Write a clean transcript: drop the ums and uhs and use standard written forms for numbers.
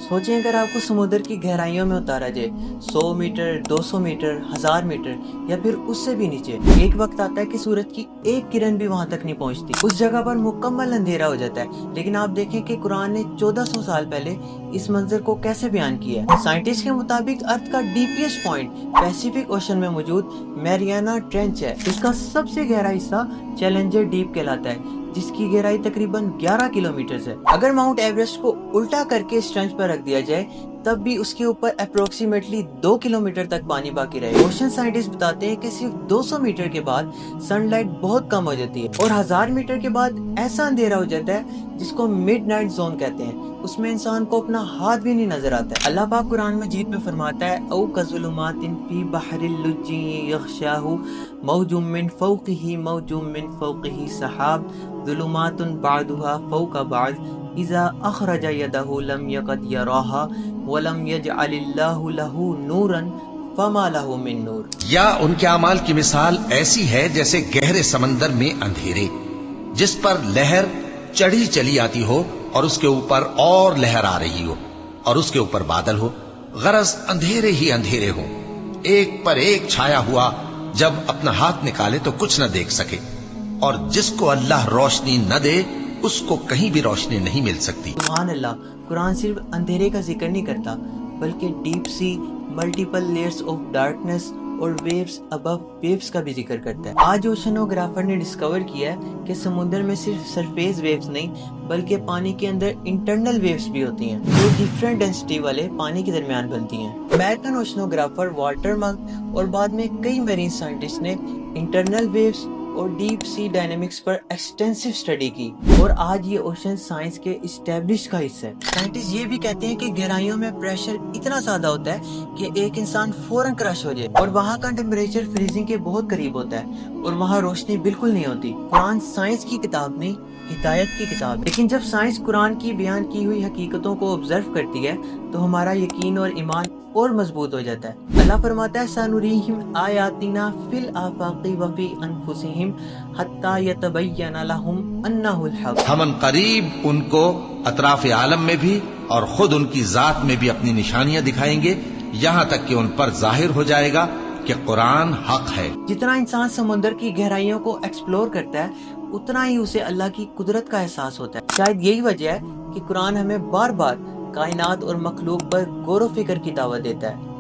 سوچیں اگر آپ کو سمندر کی گہرائیوں میں اتارا جائے 100 میٹر 200 میٹر 1000 میٹر یا پھر اس سے بھی نیچے، ایک وقت آتا ہے کہ سورج کی ایک کرن بھی وہاں تک نہیں پہنچتی، اس جگہ پر مکمل اندھیرا ہو جاتا ہے۔ لیکن آپ دیکھیں کہ قرآن نے 1400 سال پہلے اس منظر کو کیسے بیان کیا ہے۔ سائنٹسٹ کے مطابق ارتھ کا ڈیپیسٹ پوائنٹ پیسیفک اوشن میں موجود میریانا ٹرینچ ہے۔ اس کا سب سے گہرا حصہ چیلنجر ڈیپ کہلاتا ہے، جس کی گہرائی تقریباً 11 کلومیٹر ہے۔ اگر ماؤنٹ ایوریسٹ کو الٹا کر کے اس ٹرنچ پر رکھ دیا جائے تب بھی اس کے اوپر اپروکسیمیٹلی 2 کلومیٹر تک پانی باقی رہے۔ اوشن سائنٹسٹ بتاتے ہیں کہ صرف 200 میٹر کے بعد سن لائٹ بہت کم ہو جاتی ہے اور 1000 میٹر کے بعد ایسا اندھیرا ہو جاتا ہے جس کو مڈ نائٹ زون کہتے ہیں، اس میں انسان کو اپنا ہاتھ بھی نہیں نظر آتا ہے۔ اللہ پاک قرآن مجید میں فرماتا ہے او کظلمات فی بحر اللجی یغشاہ موج من فوقہ موج من فوقہ سحاب ظلمات بعضها فوق بعض اذا اخرج یدہ لم یقد یراہا ولم یجعل اللہ لہ نورا فما لہ من نور۔ یا ان کے اعمال کی مثال ایسی ہے جیسے گہرے سمندر میں اندھیرے جس پر لہر چڑھی چلی آتی ہو اور اس کے اوپر اور لہر آ رہی ہو اور اس کے اوپر بادل ہو، غرض اندھیرے ہی اندھیرے ہوں، ایک پر ایک چھایا ہوا، جب اپنا ہاتھ نکالے تو کچھ نہ دیکھ سکے، اور جس کو اللہ روشنی نہ دے اس کو کہیں بھی روشنی نہیں مل سکتی۔ سبحان اللہ، قرآن صرف اندھیرے کا ذکر نہیں کرتا بلکہ deep sea, multiple layers of darkness اور ویوز ابو ویوز کا بھی ذکر کرتا ہے۔ آج اوشنوگرافر نے ڈسکور کیا ہے کہ سمندر میں صرف سرفیس ویوز نہیں بلکہ پانی کے اندر انٹرنل ویوز بھی ہوتی ہیں جو ڈیفرنٹ ڈینسٹی والے پانی کے درمیان بنتی ہیں۔ امریکن اوشنوگرافر والٹر مگ اور بعد میں کئی میرین سائنٹسٹ نے انٹرنل ویوز اور ڈیپ سی ڈائنامکس پر ایکسٹینسو اسٹڈی کی اور آج یہ اوشن سائنس کے اسٹیبلش کا حصہ ہے۔ سائنٹسٹ یہ بھی کہتے ہیں کہ گہرائیوں میں پریشر اتنا زیادہ ہوتا ہے کہ ایک انسان فوراً کرش ہو جائے اور وہاں کا ٹیمپریچر فریزنگ کے بہت قریب ہوتا ہے اور وہاں روشنی بالکل نہیں ہوتی۔ قرآن سائنس کی کتاب نہیں، ہدایت کی کتاب ہے، لیکن جب سائنس قرآن کی بیان کی ہوئی حقیقتوں کو آبزرو کرتی ہے تو ہمارا یقین اور ایمان اور مضبوط ہو جاتا ہے۔ اللہ فرماتا ہے سَنُرِيهِمْ آیاتنا فی الآفاق وفی انفسہم حتی یتبین لہم انہ الحق۔ ہم ان قریب ان کو اطراف عالم میں بھی اور خود ان کی ذات میں بھی اپنی نشانیاں دکھائیں گے، یہاں تک کہ ان پر ظاہر ہو جائے گا کہ قرآن حق ہے۔ جتنا انسان سمندر کی گہرائیوں کو ایکسپلور کرتا ہے اتنا ہی اسے اللہ کی قدرت کا احساس ہوتا ہے۔ شاید یہی وجہ ہے کہ قرآن ہمیں بار بار کائنات اور مخلوق پر غور و فکر کی دعوت دیتا ہے۔